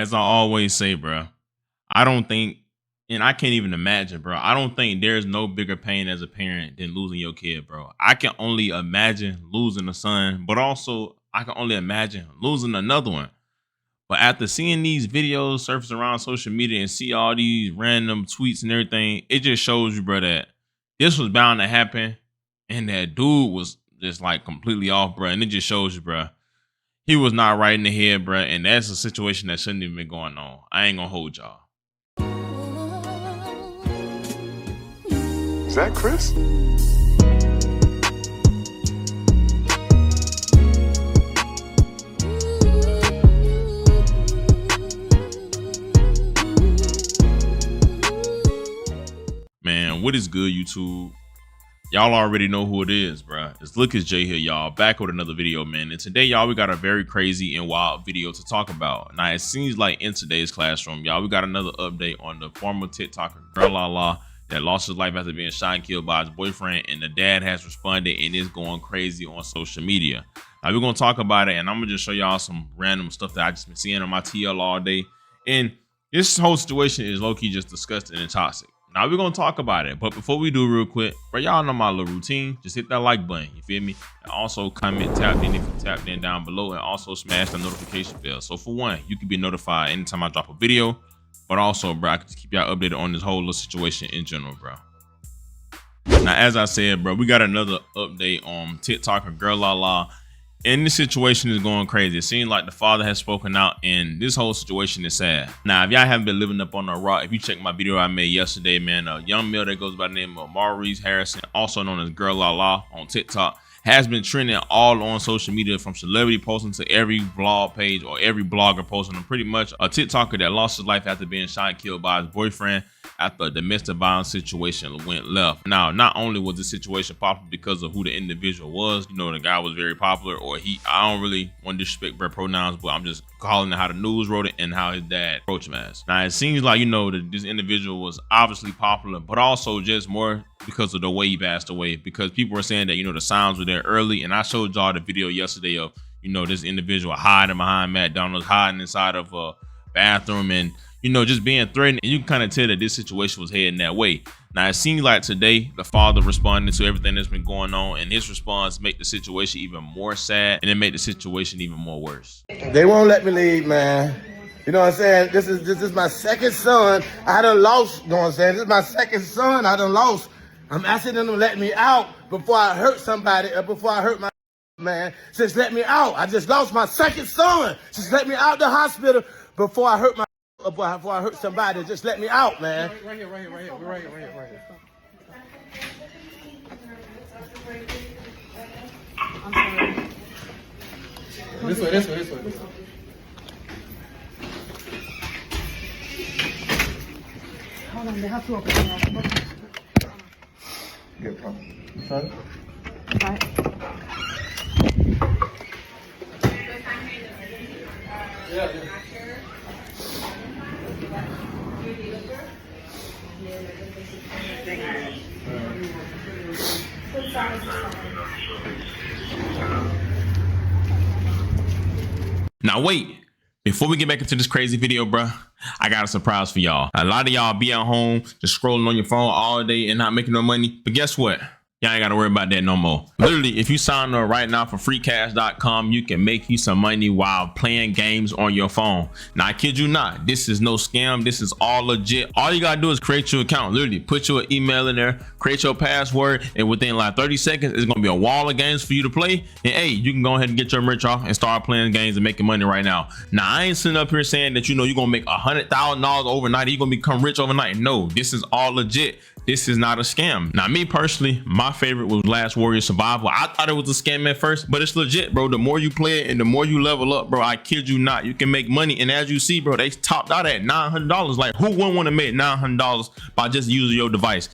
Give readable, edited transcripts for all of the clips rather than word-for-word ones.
as I always say, bro, I don't think, and I can't even imagine, bro. I don't think there's no bigger pain as a parent than losing your kid, bro. I can only imagine losing a son, but also I can only imagine losing another one. But after seeing these videos surface around social media and see all these random tweets and everything, it just shows you, bro, that this was bound to happen. And that dude was just like completely off, bro. And it just shows you, bro, he was not right in the head, bro. And that's a situation that shouldn't even been going on. I ain't gonna hold y'all. Is that Chris? Man, what is good, YouTube? Y'all already know who it is, bro. It's Lucas J here, y'all. Back with another video, man. And today, y'all, we got a very crazy and wild video to talk about. Now, it seems like in today's classroom, y'all, we got another update on the former TikToker Girl ll3d that lost his life after being shot and killed by his boyfriend. And the dad has responded and is going crazy on social media. Now, we're going to talk about it, and I'm going to just show y'all some random stuff that I just been seeing on my TL all day. And this whole situation is low-key just disgusting and toxic. Now we're gonna talk about it, but before we do, real quick, bro, y'all know my little routine. Just hit that like button, you feel me? And also comment, tap in if you tapped in down below, and also smash the notification bell. So for one, you can be notified anytime I drop a video, but also, bro, I can just keep y'all updated on this whole little situation in general, bro. Now, as I said, bro, we got another update on TikToker Girl ll3d. And this situation is going crazy. It seems like the father has spoken out, and this whole situation is sad. Now, if y'all haven't been living up on the rock, if you check my video I made yesterday, man, a young male that goes by the name of Maurice Harrison, also known as Girl ll3d on TikTok, has been trending all on social media, from celebrity posting to every vlog page or every blogger posting. And pretty much a TikToker that lost his life after being shot and killed by his boyfriend after a domestic violence situation went left. Now, not only was this situation popular because of who the individual was, you know, the guy was very popular, or I don't really want to disrespect their pronouns, but I'm just calling it how the news wrote it and how his dad approached him as. Now, it seems like, you know, that this individual was obviously popular, but also just more because of the way he passed away, because people were saying that, you know, the signs were there early. And I showed y'all the video yesterday of, you know, this individual hiding behind Matt Donald's, hiding inside of a bathroom, and, you know, just being threatened. And you can kind of tell that this situation was heading that way. Now, it seems like today the father responded to everything that's been going on, and his response make the situation even more sad, and it made the situation even more worse. They won't let me leave, man. You know what I'm saying? This is my second son. I done lost, you know what I'm saying? This is my second son I done lost. I'm asking them to let me out before I hurt somebody, or before I hurt my man. Just let me out. I just lost my second son. Just let me out the hospital before I hurt my, before I hurt somebody. Just let me out, man. Right here. I'm sorry. This way. Hold on, they have to open it up. Good problem. Son? Right. Yeah. Now wait, before we get back into this crazy video, bruh, I got a surprise for y'all. A lot of y'all be at home just scrolling on your phone all day and not making no money. But guess what? Y'all ain't got to worry about that no more. Literally, if you sign up right now for freecash.com, you can make you some money while playing games on your phone. Now, I kid you not, this is no scam. This is all legit. All you got to do is create your account. Literally, put your email in there, create your password, and within like 30 seconds, it's going to be a wall of games for you to play. And hey, you can go ahead and get your merch off and start playing games and making money right now. Now, I ain't sitting up here saying that, you know, you're going to make $100,000 overnight. You're going to become rich overnight. No, this is all legit. This is not a scam. Now, me personally, my favorite was Last Warrior Survival. I thought it was a scam at first, but it's legit, bro. The more you play it and the more you level up, bro, I kid you not, you can make money. And as you see, bro, they topped out at $900. Like, who wouldn't want to make $900 by just using your device?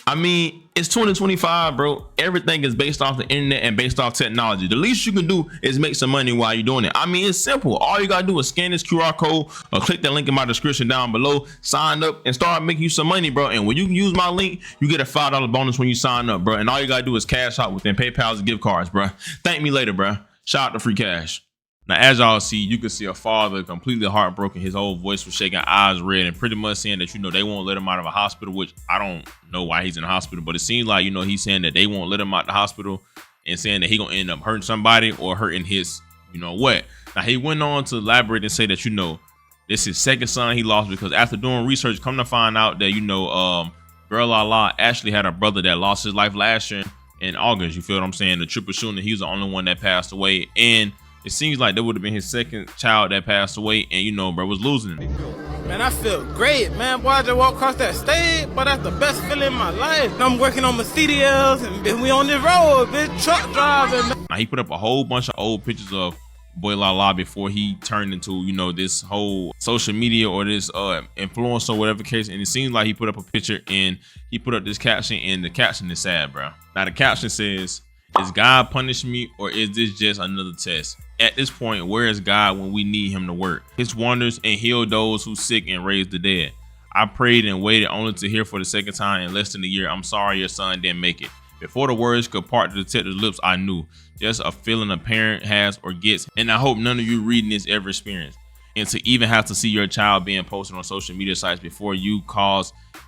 I mean, it's 2025, bro. Everything is based off the internet and based off technology. The least you can do is make some money while you're doing it. I mean, it's simple. All you gotta do is scan this QR code or click that link in my description down below, sign up, and start making you some money, bro. And when you use my link, you get a $5 bonus when you sign up, bro. And all you gotta do is cash out within PayPal's gift cards, bro. Thank me later, bro. Shout out to Free Cash. Now, as y'all see, you can see a father completely heartbroken. His whole voice was shaking, eyes red, and pretty much saying that, they won't let him out of a hospital, which I don't know why he's in the hospital, but it seems like, he's saying that they won't let him out the hospital and saying that he gonna end up hurting somebody or hurting his, what. Now, he went on to elaborate and say that, this is his second son he lost, because after doing research, come to find out that, Girl La actually had a brother that lost his life last year in August. You feel what I'm saying? The triple shooting, he was the only one that passed away. And it seems like that would have been his second child that passed away, and bro was losing him. Man, I feel great, man. Boy, I just walked across that stage, but that's the best feeling in my life. I'm working on my CDLs, and we on the road, bitch, truck driving. Man. Now, he put up a whole bunch of old pictures of Boy La before he turned into, this whole social media or this influencer or whatever case. And it seems like he put up a picture and he put up this caption, and the caption is sad, bro. Now, the caption says, "Is God punishing me, or is this just another test? At this point, where is God when we need him to work his wonders and heal those who sick and raise the dead? I prayed and waited only to hear for the second time in less than a year, I'm sorry your son didn't make it. Before the words could part the detective's lips, I knew. Just a feeling a parent has or gets, and I hope none of you reading this ever experienced. And to even have to see your child being posted on social media sites before you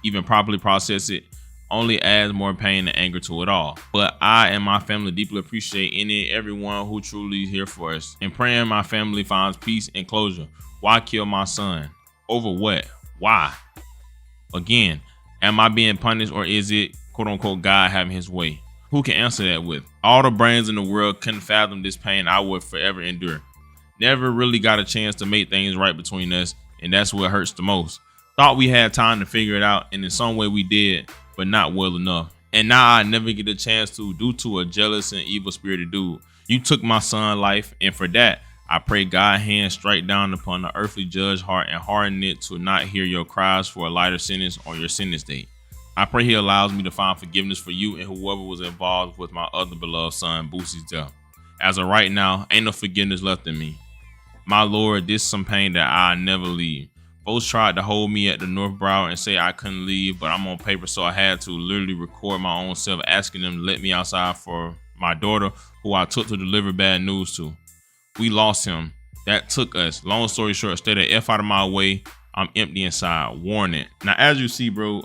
even properly process it only adds more pain and anger to it all. But I and my family deeply appreciate any and everyone who truly is here for us, and praying my family finds peace and closure. Why kill my son? Over what? Why? Again, am I being punished, or is it quote unquote God having his way? Who can answer that with? All the brains in the world couldn't fathom this pain I would forever endure. Never really got a chance to make things right between us, and that's what hurts the most. Thought we had time to figure it out, and in some way we did, but not well enough. And now I never get a chance to, due to a jealous and evil spirited dude. You took my son's life, and for that, I pray God's hand strike down upon the earthly judge heart and harden it to not hear your cries for a lighter sentence on your sentence date. I pray he allows me to find forgiveness for you and whoever was involved with my other beloved son, Boosie's death. As of right now, ain't no forgiveness left in me. My Lord, this is some pain that I never leave. Folks tried to hold me at the North Brow and say I couldn't leave, but I'm on paper, so I had to literally record my own self asking them to let me outside for my daughter, who I took to deliver bad news to. We lost him. That took us. Long story short, stay the F out of my way. I'm empty inside. Warning. Now, as you see, bro,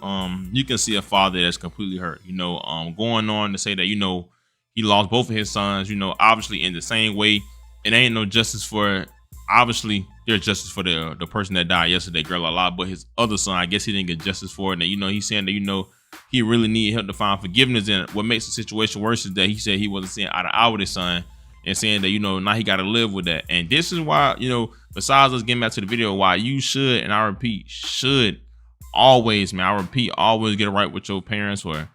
you can see a father that's completely hurt. Going on to say that, he lost both of his sons, obviously in the same way. It ain't no justice for, obviously, there's justice for the person that died yesterday, Girl La, but his other son, I guess he didn't get justice for it. And, he's saying that, he really needed help to find forgiveness. And what makes the situation worse is that he said he wasn't seeing eye to eye with his son, and saying that, now he got to live with that. And this is why, besides us getting back to the video, why you should, and I repeat, should always, man, I repeat, always get it right with your parents or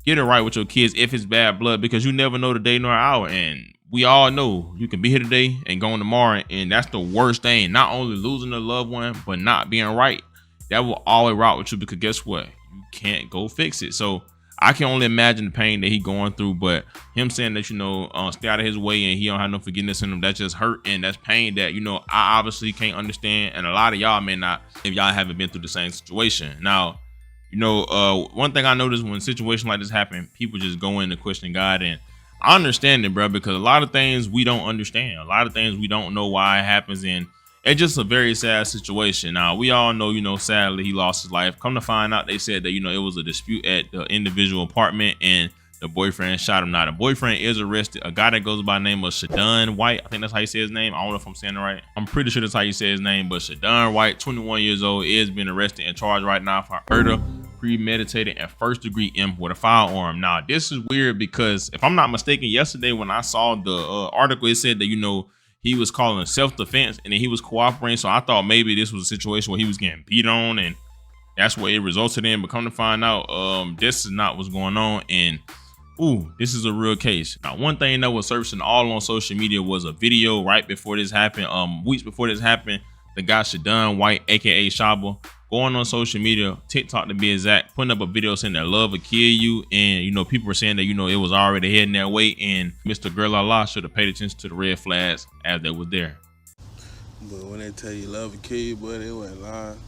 get it right with your kids if it's bad blood, because you never know the day nor hour. And we all know you can be here today and gone tomorrow. And that's the worst thing. Not only losing a loved one, but not being right. That will always route with you, because guess what? You can't go fix it. So I can only imagine the pain that he going through, but him saying that, stay out of his way and he don't have no forgiveness in him, that's just hurt, and that's pain that, I obviously can't understand. And a lot of y'all may not, if y'all haven't been through the same situation. Now, one thing I noticed when situations like this happen, people just go in to question God. And I understand it, bro, because a lot of things we don't understand. A lot of things we don't know why it happens. And it's just a very sad situation. Now, we all know, sadly, he lost his life. Come to find out, they said that, it was a dispute at the individual apartment and the boyfriend shot him. Now, the boyfriend is arrested. A guy that goes by the name of Shadon White. I think that's how you say his name. I don't know if I'm saying it right. I'm pretty sure that's how you say his name. But Shadon White, 21 years old, is being arrested and charged right now for murder, premeditated, and first-degree imp with a firearm. Now, this is weird because, if I'm not mistaken, yesterday when I saw the article, it said that, he was calling self-defense and then he was cooperating. So I thought maybe this was a situation where he was getting beat on and that's what it resulted in. But come to find out, this is not what's going on. And this is a real case. Now, one thing that was surfacing all on social media was a video right before this happened, weeks before this happened. The guy Shadon White, aka Shaba, going on social media, TikTok to be exact, putting up a video saying that love will kill you. And, people were saying that, it was already heading that way. And Mr. Girl La should have paid attention to the red flags as they was there. But when they tell you love will kill you, boy, they wasn't lying.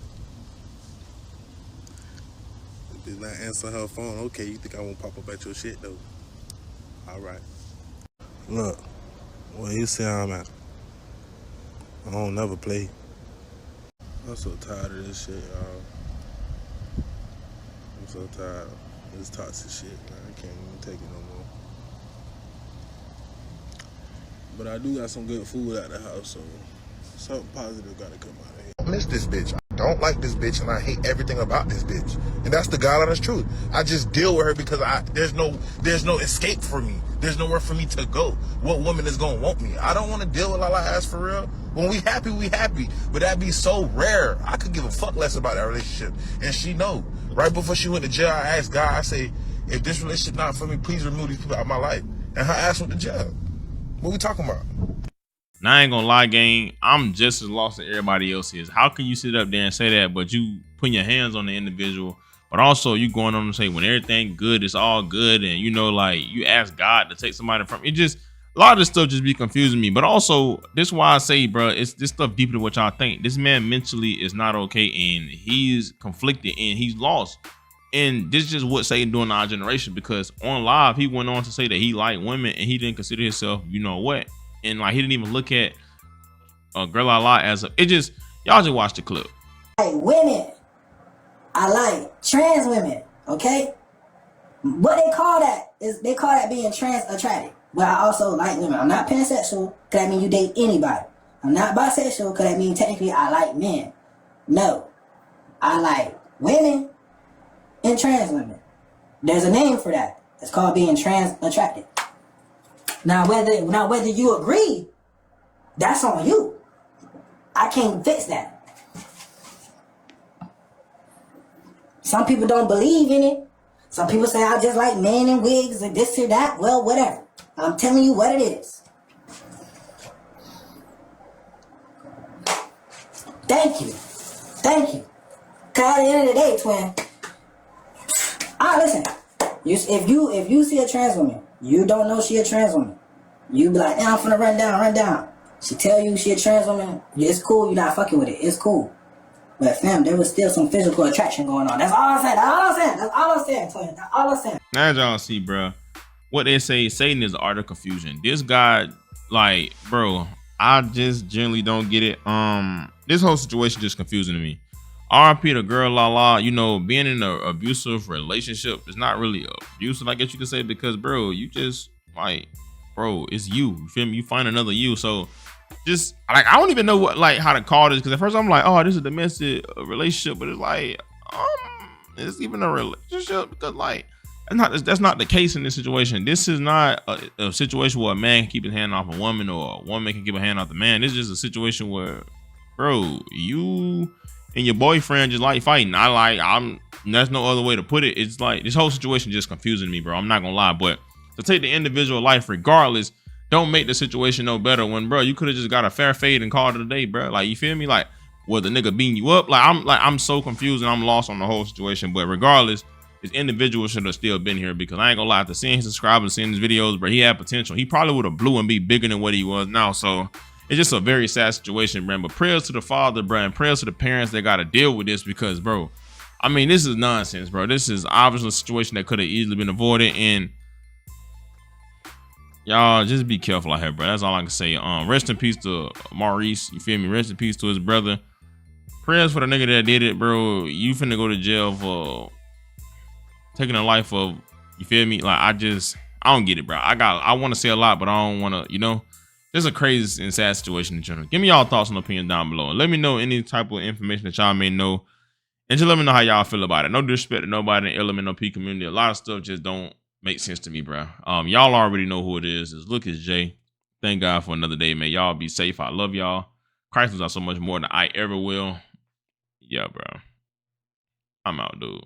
Did not answer her phone. Okay, you think I won't pop up at your shit, though? All right. Look, where you see I'm at? I don't never play. I'm so tired of this shit, y'all. I'm so tired of this toxic shit, man. I can't even take it no more. But I do got some good food at the house, so something positive gotta come out of here. I miss this bitch. I don't like this bitch, and I hate everything about this bitch. And that's the God honest truth. I just deal with her because there's no escape for me. There's nowhere for me to go. What woman is gonna want me? I don't want to deal with Lala ass for real. When we happy, we happy. But that'd be so rare. I could give a fuck less about that relationship. And she know. Right before she went to jail, I asked God, I say, if this relationship not for me, please remove these people out of my life. And her ass went to jail. What we talking about? Now, I ain't gonna lie, gang. I'm just as lost as everybody else is. How can you sit up there and say that, but you putting your hands on the individual, but also you going on to say when everything good, it's all good, and you know, like you ask God to take somebody from it. Just a lot of this stuff just be confusing me. But also, this is why I say, bro, it's this stuff deeper than what y'all think. This man mentally is not okay, and he's conflicted and he's lost. And this is just what Satan doing in our generation, because on live he went on to say that he liked women and he didn't consider himself, you know what, and like he didn't even look at a girl I like as a. It just, y'all just watch the clip. I like women. I like trans women. Okay, what they call that is they call that being trans attracted. But I also like women. I'm not pansexual, cause that mean you date anybody. I'm not bisexual, cause that mean technically I like men. No, I like women and trans women. There's a name for that. It's called being trans attracted. Now whether you agree, that's on you. I can't fix that. Some people don't believe in it. Some people say I just like men in wigs and this or that. Well, whatever. I'm telling you what it is. Thank you. Thank you. Cause at the end of the day, twin, listen. If you see a trans woman, you don't know she a trans woman. You be like, I'm finna run down. She tell you she a trans woman, it's cool, you're not fucking with it, it's cool. But fam, there was still some physical attraction going on. That's all I'm saying. That's all I'm saying, twin. That's all I'm saying. Now y'all see, bro, what they say, Satan is the art of confusion. This guy, like, bro, I just generally don't get it. This whole situation just confusing to me. RP the girl, Lala, you know, being in an abusive relationship is not really abusive, I guess you could say, because, bro, you just, like, bro, it's you feel me? You find another you. So just, like, I don't even know what, like, how to call this, because at first I'm like, oh, this is a domestic relationship, but it's like, it's even a relationship, because, like, that's not the case in this situation. This is not a situation where a man can keep his hand off a woman, or a woman can keep a hand off the man. This is just a situation where, bro, you and your boyfriend just like fighting. There's no other way to put it. It's like, this whole situation just confusing me, bro. I'm not gonna lie, but to take the individual life regardless, don't make the situation no better when, bro, you could have just got a fair fade and called it a day, bro. Like, you feel me? Like, was the nigga beating you up? I'm so confused and I'm lost on the whole situation. But regardless, this individual should have still been here, because I ain't gonna lie, after seeing his subscribers, seeing his videos, bro, he had potential. He probably would have blew and be bigger than what he was now. So it's just a very sad situation, bro. But prayers to the father, bro, and prayers to the parents that got to deal with this, because, bro, I mean, this is nonsense, bro. This is obviously a situation that could have easily been avoided, and y'all just be careful out here, bro. That's all I can say. Rest in peace to Maurice. You feel me? Rest in peace to his brother. Prayers for the nigga that did it, bro. You finna go to jail for taking the life of, you feel me? Like, I don't get it, bro. I want to say a lot, but I don't want to, you know. This is a crazy and sad situation in general. Give me y'all thoughts and opinions down below, and let me know any type of information that y'all may know, and just let me know how y'all feel about it. No disrespect to nobody in the LMNOP community. A lot of stuff just don't make sense to me, bro. Y'all already know who it is. It's Look, it's Jay. Thank God for another day, man. Y'all be safe. I love y'all. Christ was out so much more than I ever will. Yeah, bro. I'm out, dude.